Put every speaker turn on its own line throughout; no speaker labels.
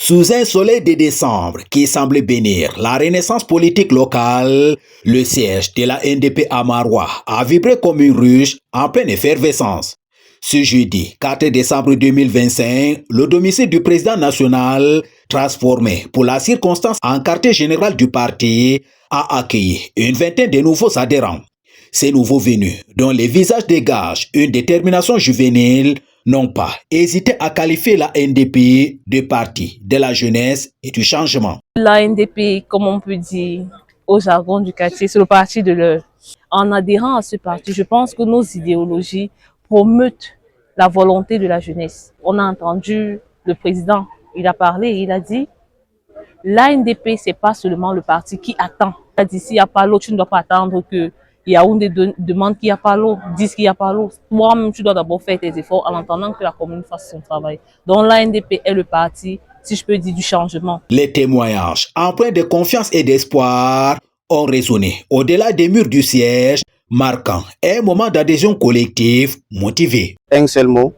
Sous un soleil de décembre qui semblait bénir la renaissance politique locale, le siège de la NDP à Maroua a vibré comme une ruche en pleine effervescence. Ce jeudi 4 décembre 2025, le domicile du président national, transformé pour la circonstance en quartier général du parti, a accueilli une vingtaine de nouveaux adhérents. Ces nouveaux venus, dont les visages dégagent une détermination juvénile, n'ont pas hésité à qualifier la NDP de parti de la jeunesse et du changement.
La NDP, comme on peut dire au jargon du quartier, c'est le parti de l'heure. En adhérant à ce parti, je pense que nos idéologies promutent la volonté de la jeunesse. On a entendu le président, il a parlé, il a dit l'ANDP, ce n'est pas seulement le parti qui attend. Il a dit s'il n'y a pas l'eau, tu ne dois pas attendre que Yaoundé demande qu'il n'y a pas l'eau, disent qu'il n'y a pas l'eau. Toi-même, tu dois d'abord faire tes efforts en attendant que la commune fasse son travail. Donc l'ANDP est le parti, si je peux dire, du changement.
Les témoignages empreints de confiance et d'espoir ont résonné au-delà des murs du siège, marquant un moment d'adhésion collective motivée.
Un seul mot,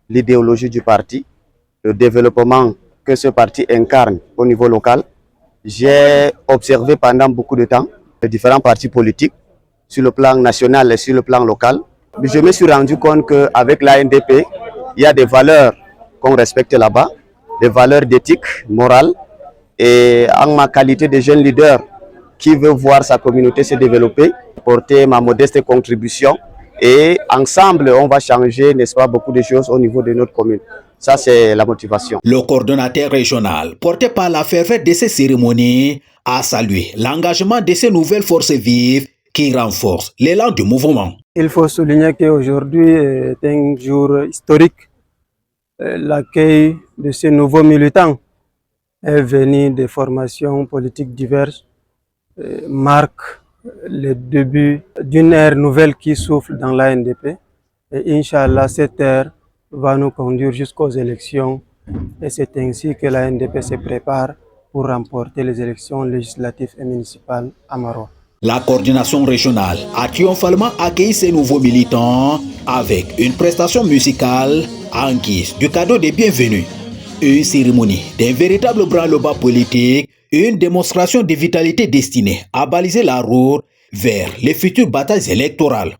l'idéologie du parti, le développement que ce parti incarne au niveau local. J'ai observé pendant beaucoup de temps les différents partis politiques sur le plan national et sur le plan local. Je me suis rendu compte qu'avec l'ANDP, il y a des valeurs qu'on respecte là-bas, des valeurs d'éthique, morale. Et en ma qualité de jeune leader qui veut voir sa communauté se développer, porter ma modeste contribution. Et ensemble, on va changer, n'est-ce pas, beaucoup de choses au niveau de notre commune. Ça, c'est la motivation.
Le coordonnateur régional, porté par la ferveur de ces cérémonies, a salué l'engagement de ces nouvelles forces vives qui renforcent l'élan du mouvement.
Il faut souligner qu'aujourd'hui est un jour historique. L'accueil de ces nouveaux militants est venu des formations politiques diverses, marque le début d'une ère nouvelle qui souffle dans l'ANDP. Et Inch'Allah, cette ère va nous conduire jusqu'aux élections. Et c'est ainsi que l'ANDP se prépare pour remporter les élections législatives et municipales à Maroua.
La coordination régionale a triomphalement accueilli ces nouveaux militants avec une prestation musicale en guise du cadeau de bienvenue. Une cérémonie d'un véritable branle-bas politique, une démonstration de vitalité destinée à baliser la route vers les futures batailles électorales.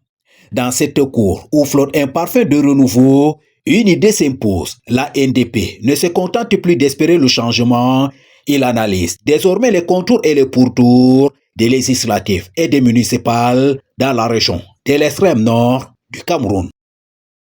Dans cette cour où flotte un parfum de renouveau, une idée s'impose. La NDP ne se contente plus d'espérer le changement. Il analyse désormais les contours et les pourtours des législatives et des municipales dans la région de l'extrême nord du Cameroun.